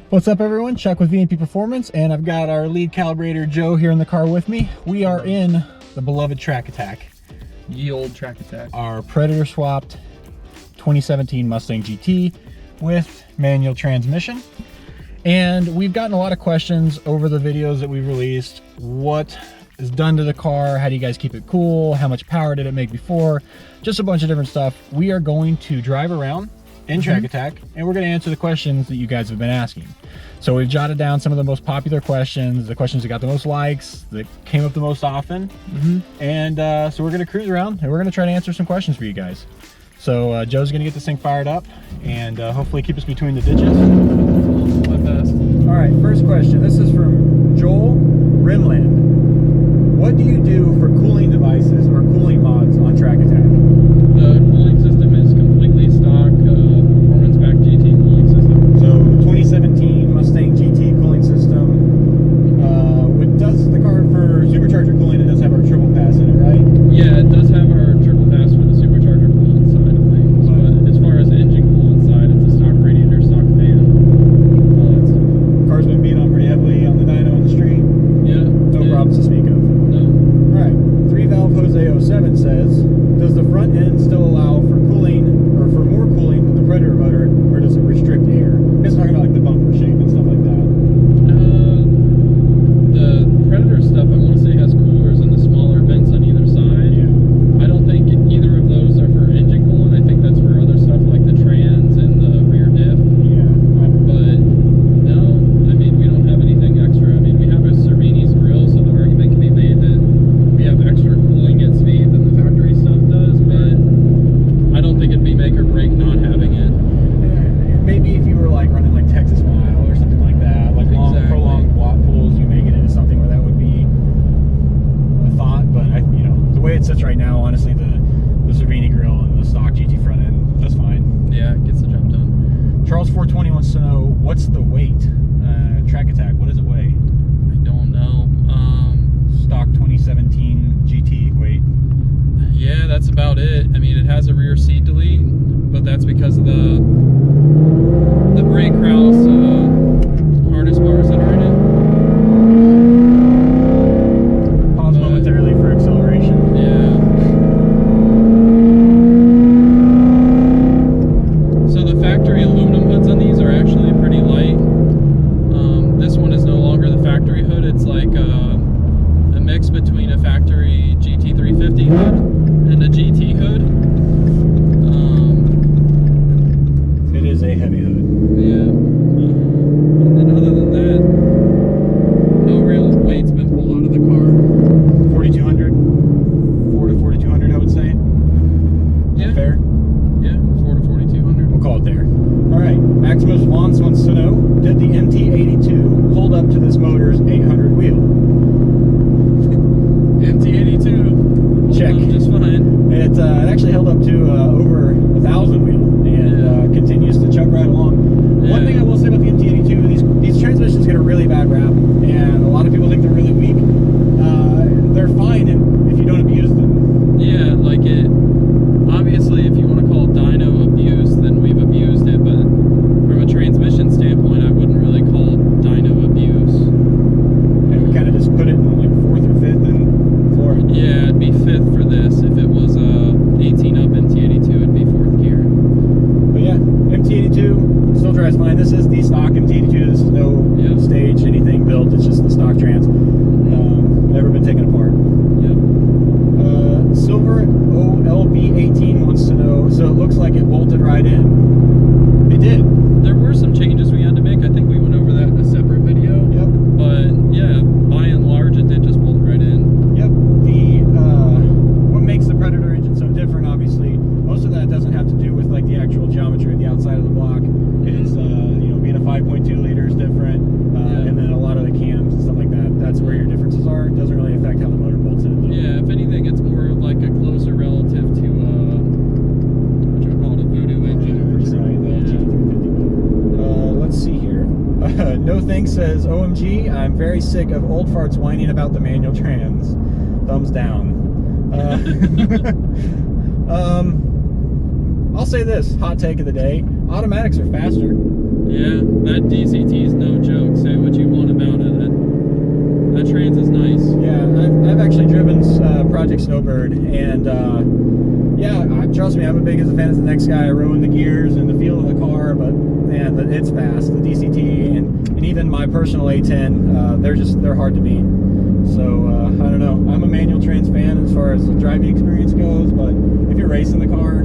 What's up everyone, Chuck with V&P Performance, and I've got our lead calibrator Joe here in the car with me. We are in the beloved Track Attack. Ye old Track Attack. Our Predator swapped 2017 Mustang GT with manual transmission. And we've gotten a lot of questions over the videos that we've released. What is done to the car? How do you guys keep it cool? How much power did it make before? Just a bunch of different stuff. We are going to drive around in Track Attack, and we're going to answer the questions that you guys have been asking. So we've jotted down some of the most popular questions, the questions that got the most likes, that came up the most often. And so we're going to cruise around and we're going to try to answer some questions for you guys. So Joe's going to get this thing fired up and hopefully keep us between the ditches. My best. All right, first question. This is from Joel REMLAND. What do you do for cooling devices or cooling mods on Track Attack? The cooling system is completely stock performance pack GT cooling system. So 2017 Mustang GT cooling system. Does the car for supercharger cooling? It does have our triple pass in it, right? Yeah, it does have our triple pass for the supercharger coolant side of things. But as far as the engine coolant side, it's a stock radiator, stock fan, all that stuff. Car's been beat on pretty heavily on the dyno in the street. Yeah. No problems to speak of. No. All right. 3-valve Jose 07 says, does the front end still allow for cooling or for more cooling than the Predator motor, or does it restrict air? It's talking about like the bumper shape and stuff like that. The Predator stuff, I want to say, has coolers in the smaller vents on either side. Yeah. I don't think either of those are for engine coolant. I think that's for other stuff like the trans and the rear diff. Yeah. But no, I mean, we don't have anything extra. I mean, we have a Cervini's grill, so the argument can be made that we have extra cooling at speed than the factory stuff does, but I don't think it'd be make or break not having it. Maybe if you were like running like Texas Mile or something like that, like long, prolonged watt pools, you may get into something where that would be a thought. But you know, the way it sits right now, honestly, the Cervini grill and the stock GT front end, that's fine. Yeah, it gets the job done. Charles 420 wants to know, what's the weight? Track Attack, what does it weigh? I don't know. Stock 2017 GT weight. Yeah, that's about it. I mean, it has a rear seat delete, but that's because of the brake house harness bars that are in it. Pause momentarily for acceleration. Yeah. So the factory aluminum hoods on these are actually pretty light. This one is no longer the factory hood. It's like a mix between a factory GT350 hood and a GT hood. It is a heavy hood. Yeah. And then other than that, no real weight's been pulled out of the car. 4,200? 4 to 4,200, I would say. Yeah. Fair? Yeah, 4 to 4,200. We'll call it there. All right, Maximus Vance wants to know, did the MT82 hold up to this motor's 800 wheel? MT82. Check. Just fine. It actually held up to over 1,000 wheel and continues to chug right along. Yeah. One thing I will say about the MT82, these transmissions get a really bad rap, and a lot of people think they're really weak. They're fine if you don't abuse them. Yeah, like it. Obviously, if you want to call dyno abuse, then we've abused it. But from a transmission standpoint, I wouldn't really call it dyno abuse. And we kind of just put it in like 4th or 5th and floor. Yeah, it'd be 5th for this. If it was a 18 up MT82, it'd be 4th gear. But yeah, MT82 still drives fine. This is the stock MT82. This is no stage, anything built. It's just the stock trans. Never been taken apart. Yep. Silver OLB18 wants to know, so it looks like it bolted right in. It did. There were some changes we had to make. I think we went over that in a separate video. Yep. But yeah, by and large, it did just bolt right in. Yep. What makes the Predator engine so different, obviously, most of that doesn't have to do with like the actual geometry of the outside of the block. It's you know, being a 5.2 liter is different, and then a lot of the cams and stuff like that. That's where your differences are. It doesn't really affect how the motor bolts in. Yeah, if anything, it's more of like a closer relative to what you would call it, a voodoo engine. Let's see here. No Thanks says, OMG, I'm very sick of old farts whining about the manual trans. Thumbs down. I'll say this, hot take of the day, automatics are faster. Yeah, that DCT is no joke. Say what you want about it. That trans is nice. Yeah, I've actually driven Project Snowbird, and yeah, trust me, I'm as big as a fan as the next guy. I ruined the gears and the feel of the car, but man, it's fast. The DCT and even my personal A10, they're hard to beat. So I don't know. I'm a manual trans fan as far as the driving experience goes, but if you're racing the car,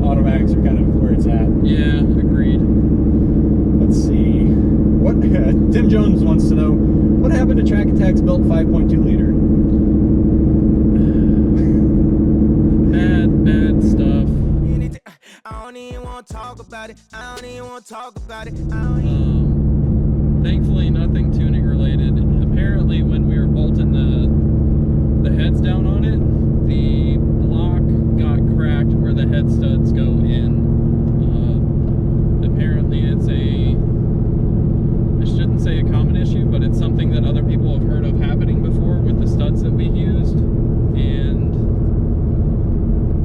automatics are kind of where it's at. Yeah, agreed. Let's see. What Tim Jones wants to know, what happened to Track Attack's built 5.2 liter? Bad stuff. I don't even want to talk about it. I don't even want to talk about it. Thankfully, nothing tuning related. Apparently, when we were bolting the heads down on it, the block got cracked where the head studs go in. Apparently, it's I shouldn't say a common issue, but it's something that other people have heard of happening before with the studs that we used, and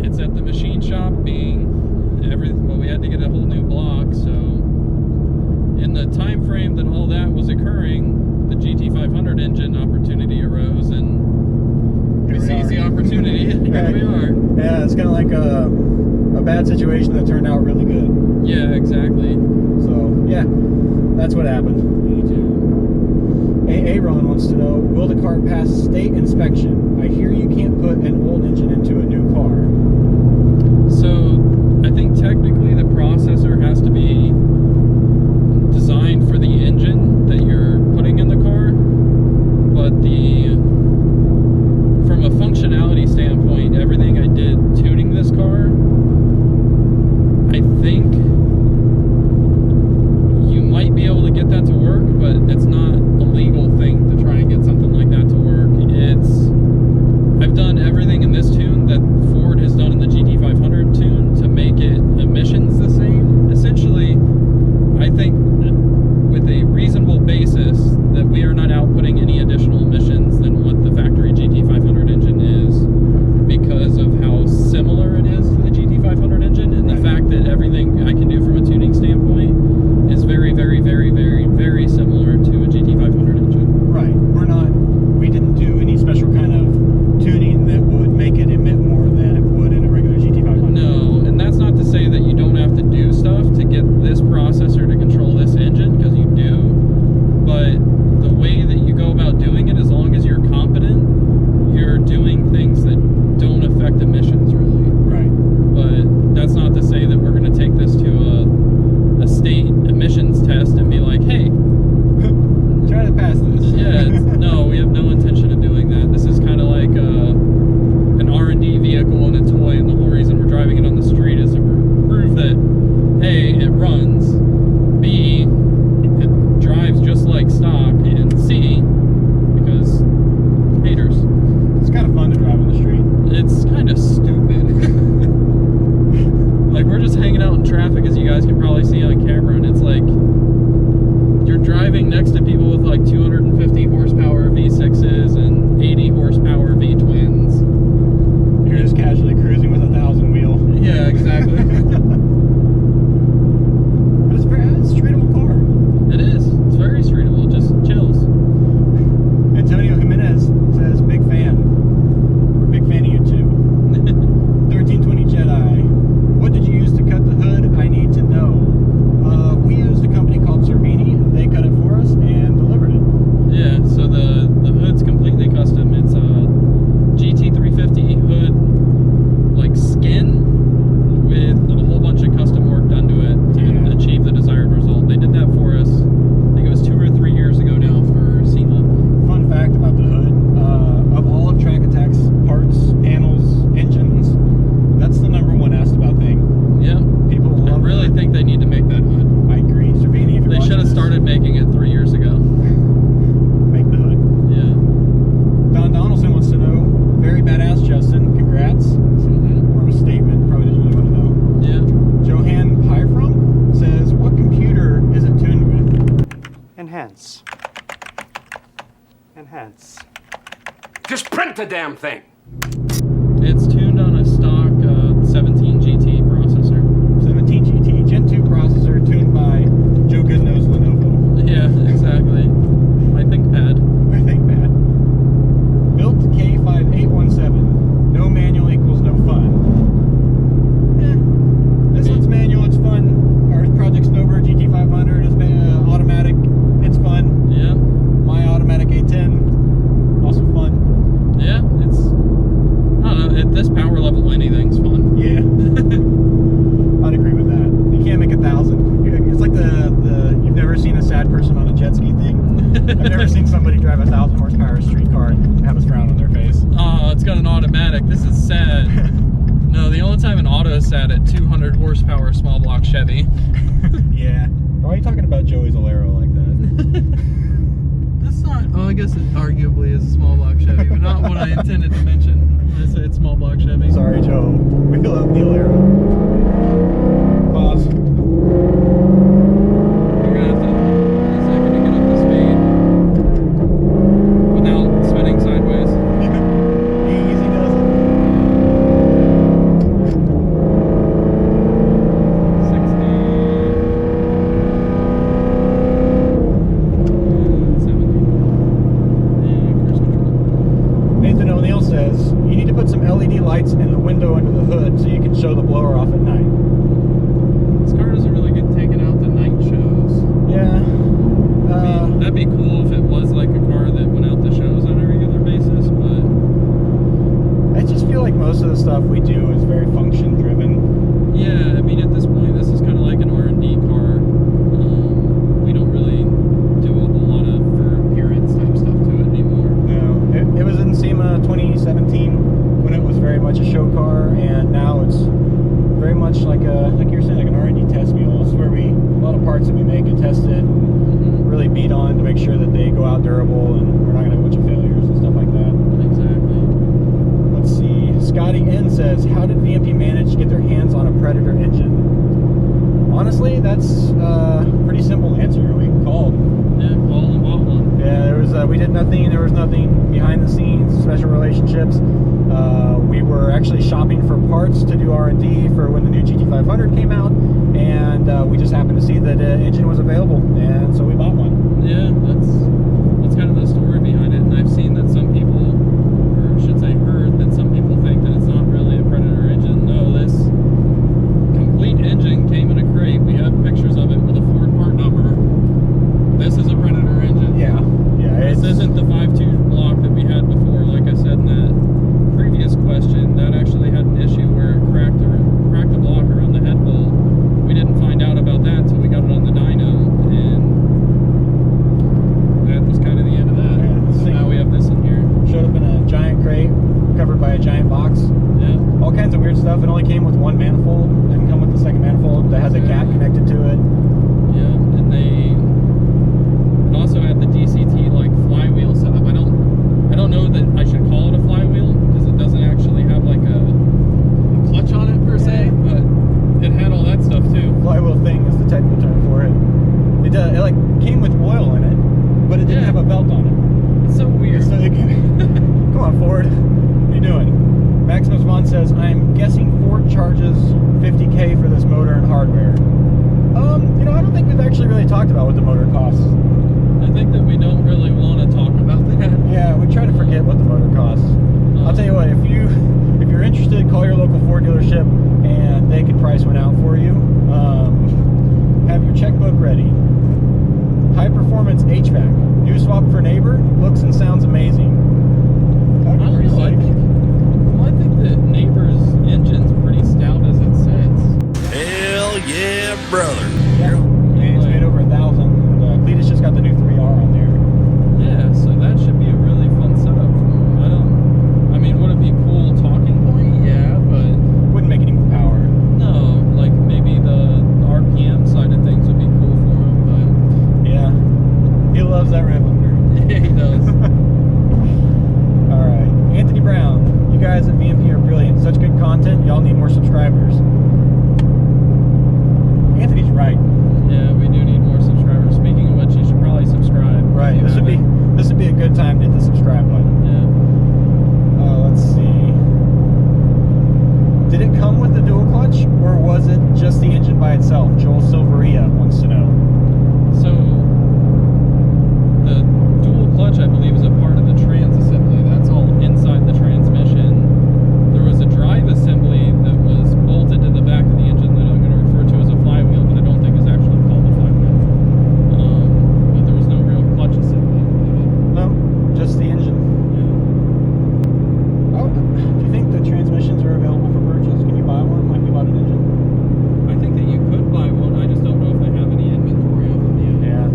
it's at the machine shop being everything. Well, we had to get a whole new block, so in the time frame that all that was occurring, the GT500 engine opportunity arose, and we seized the opportunity. Here we are. Yeah, it's kind of like a bad situation that turned out really good. Yeah, exactly. So yeah, that's what happened. Aaron wants to know, will the car pass state inspection? I hear you can't put an old engine into a new car. So I think technically the processor has to be designed for the engine that you're putting in the car, but from a functionality standpoint, everything I did tuning this car, I think you might be able to get that to work, but it's not a legal thing to try and get something like that to work. I've done everything in this tune that Ford has done in the GT500 tune to make it emissions the same. Essentially, I think with a reasonable basis that we are not outputting any additional emissions than what the factory GT500 engine is, because of how similar it is to the GT500 engine, and the fact that everything I can do from a tuning standpoint is very, very, very, very, very similar to a GT500 engine. Right. We didn't do any special kind of tuning that would make it emit more than it would in a regular GT500. No, and that's not to say that you don't have to do stuff to get this processor to control this engine, because you do, but the way that you go about doing it, as long as you're competent, you're doing things that don't affect emissions really. Right. But that's not to say that we're going to take this to a state emissions test and be like, hey, try to pass this. yeah, no, we have no intention of doing that. This is kind of like an R&D vehicle and a toy, and the whole reason we're driving it on the street is to prove that A, it runs, B, it drives just like stock, and C, because haters. It's kind of fun to drive on the street. It's kind of stupid. Like, we're just hanging out in traffic, as you guys can probably see on camera, and it's like you're driving next to people with like 250 horsepower V6s and 80 horsepower V-twins. You're just casually cruising with a 1,000 wheel. Yeah, exactly. But it's a streetable car. It is. It's very streetable. Just chills. Antonio Jimenez says, big fan. We're a big fan of you too. 1320 JEDI. What did you use to cut the hood? I need to know. We used a company called Cervini. They cut it for us and delivered it. Yeah, so the hood's completely custom. It's a GT350 hood, like skin, with a whole bunch of custom work done to it to achieve the desired result. They did that for us, I think it was 2 or 3 years ago now, for SEMA. Fun fact about the hood, of all of Track Attack's parts, panels, engines, that's the #1 asked about thing. Yeah. People love I really think they need to make that hood. I agree. Cervini, if you're They should have started making it 3 years ago. Make the hood. Yeah. Don Donaldson wants to know, very badass, Justin. Congrats. More of a statement. Probably doesn't really want to know. Yeah. Johann PYFROM says, what computer is it tuned with? Enhance. Enhance. Just print the damn thing. It's tuned on a stock 17 GT processor. 17 GT Gen 2 processor tuned by Jokerz. I've never seen somebody drive a 1,000 horsepower street car and have a frown on their face. Oh, it's got an automatic. This is sad. No, the only time an auto is sad at 200 horsepower small block Chevy. Yeah. Why are you talking about Joey's Alero like that? That's not. Oh, I guess it arguably is a small block Chevy, but not what I intended to mention when I said it's small block Chevy. Sorry, Joe. We love the Alero. Pause. You're gonna have to wait a second to get up to speed without spinning sideways. Easy does it. 60. 70. And cruise control. Nathan O'Neill says, you need to put some LED lights in the window under the hood so you can show the blower off at night. This car doesn't really get taken out to night shows. Yeah. I mean, that'd be cool if it was like a car that went out to shows on a regular basis, but I just feel like most of the stuff we do is very function driven. yeah, I mean, at this point, this is kind of like an R&D car. We don't really do a whole lot of for appearance type stuff to it anymore. No, it was in SEMA 2017 when it was very much a show car, and now it's very much like you're saying, like an R&D test mule. It's where a lot of parts that we make get tested and really beat on to make sure that they go out durable and we're not going to have a bunch of failures and stuff like that. Exactly. Let's see. Scotty N says, how did VMP manage to get their hands on a Predator engine? Honestly, that's a pretty simple answer. We called. Yeah, called and bought one. Yeah, there was we did nothing. There was nothing behind the scenes, special relationships. We were actually shopping for parts to do R&D for when the new GT500 came out, and we just happened to see that engine was available, and so we bought one. Yeah, that's kind of the story behind it. And I've seen that some people, or I should say heard that some people think that it's not really a Predator engine. No, this complete engine came in a crate. We have pictures of it with a Ford part number. This is a Predator engine. Yeah, yeah. This isn't the 5.2 block that we had before. Like I said in that previous question, that actually had an issue where it cracked the block around the head bolt. We didn't find out about that until we got it on the dyno, and that was kind of the end of that. Yeah, so now we have this in here. Showed up in a giant crate, covered by a giant box. Yeah. All kinds of weird stuff. It only came with one manifold. Didn't come with the second manifold that has a cat connected to it. Yeah, and it also had the DCT like flywheel setup. I don't know that I should call it a flywheel because it doesn't actually have like a clutch on it per se, but it had all that stuff too. Flywheel thing is the technical term for it. It like came with oil in it, but it didn't have a belt on it. It's so weird. So come on, Ford. What are you doing? Maximus Vaughn says, I'm guessing Ford charges $50K for this motor and hardware. You know, I don't think we've actually really talked about what the motor costs. I think that we don't really want to talk about that. Yeah, we try to forget what the motor costs. I'll tell you what, if you're interested, call your local Ford dealership and they can price one out for you. Have your checkbook ready. High performance HVAC. New swap for neighbor. Looks and sounds amazing. That'd be pretty sick. I think that Neighbor's engine's pretty stout as it sits. Hell yeah, brother. Yeah, it's made over 1,000. Cletus just got the new 3R on there. Yeah, so that should be a really fun setup for him. I mean, would it be a cool talking point? Yeah, but Wouldn't make any more power. no, like maybe the RPM side of things would be cool for him, but Yeah, he loves that rev under. yeah, he does. All right, Anthony Brown. You guys at VMP are brilliant. Such good content. Y'all need more subscribers. Anthony's right. Yeah, we do need more subscribers. Speaking of which, you should probably subscribe. Right. This would be a good time to hit the subscribe button. Yeah. Let's see. Did it come with the dual clutch, or was it just the engine by itself? Joel Silveria wants to know. So the dual clutch, I believe, is a part of the trans assembly. That's all inside the transmission. There was a drive assembly that was bolted to the back of the engine that I'm going to refer to as a flywheel, but I don't think is actually called a flywheel. But there was no real clutch assembly. No, just the engine. Yeah. Oh, do you think the transmissions are available for purchase? Can you buy one like we bought an engine? I think that you could buy one. I just don't know if they have any inventory of them yet. Yeah,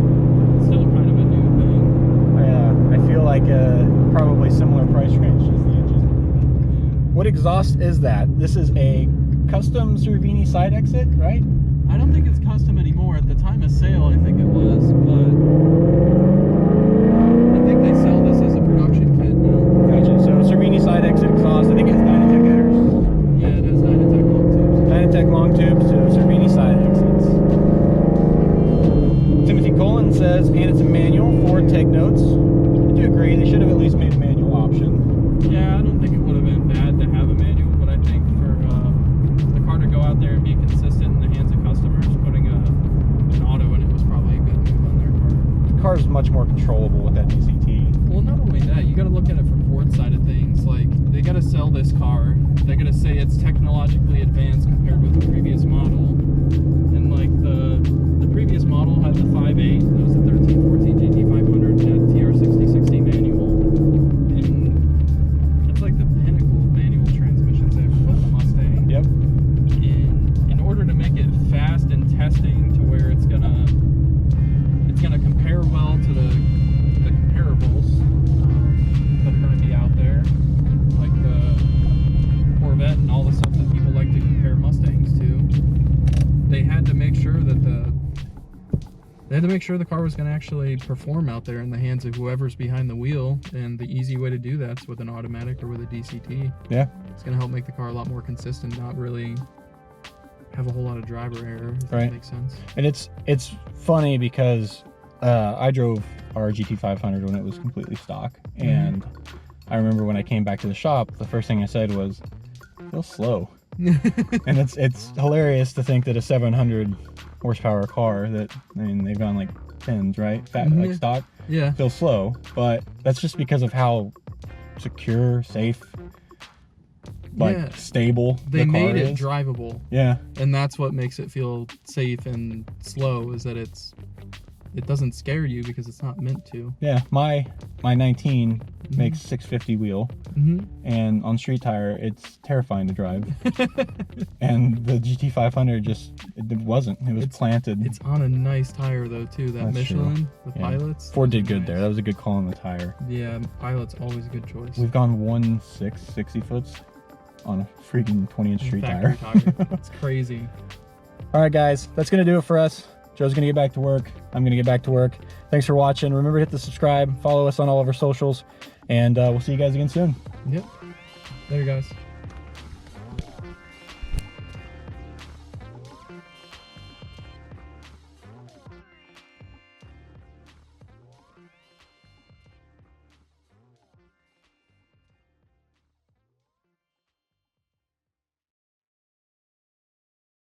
exhaust is that? This is a custom Cervini side exit, right? I don't think it's custom anymore. At the time of sale, I think it was, but I think they sell this as a production kit now. Gotcha. So Cervini side exit exhaust. I think it has Dynatec headers. Yeah, it has Dynatec long tubes. Dynatec long tubes, so Cervini side exits. Timothy Cullen says, and it's a manual. Ford take notes. I do agree. They should have at least made a manual option. Yeah, I don't think it would have been bad to have a manual, but I think for the car to go out there and be consistent in the hands of customers, putting an auto in it was probably a good move on their part. The car is much more controllable with that DCT. Well, not only that, you got to look at it from Ford's side of things. Like, they got to sell this car. They're going to say it's technologically advanced compared with the previous model. And like the previous model had the 5.8, that was the 1314 GT500, had TR6060 manual. And it's like the pinnacle of manual transmissions they ever put in the Mustang. Yep. In order to make it fast in testing to where it's gonna compare well to the comparables that are gonna be out there, like the Corvette and all the stuff that people like to compare Mustangs to, they had to make sure that the car was going to actually perform out there in the hands of whoever's behind the wheel, and the easy way to do that's with an automatic or with a DCT. Yeah. It's going to help make the car a lot more consistent, not really have a whole lot of driver error, if Right. that makes sense. And it's funny because I drove our GT500 when it was completely stock, and I remember when I came back to the shop, the first thing I said was, "It feels slow." And it's hilarious to think that a 700 horsepower car that, I mean, they've gone like 10s, right? Like stock, Yeah. feels slow, but that's just because of how secure, safe, like Yeah. stable They the car made it is. drivable, Yeah. and that's what makes it feel safe and slow, is that it doesn't scare you because it's not meant to. Yeah, my 19 makes 650 wheel, and on street tire it's terrifying to drive. And the GT500 it wasn't. It was planted. It's on a nice tire though too. That That's Michelin, true. the Yeah. Pilots. Ford did those are good nice. there. That was a good call on the tire. Yeah, Pilot's always a good choice. We've gone 60 foots on a freaking 20-inch street Factory tire. It's crazy. All right, guys, that's gonna do it for us. Joe's gonna get back to work. I'm gonna get back to work. Thanks for watching. Remember to hit the subscribe, follow us on all of our socials, and we'll see you guys again soon. Yep. Later, guys.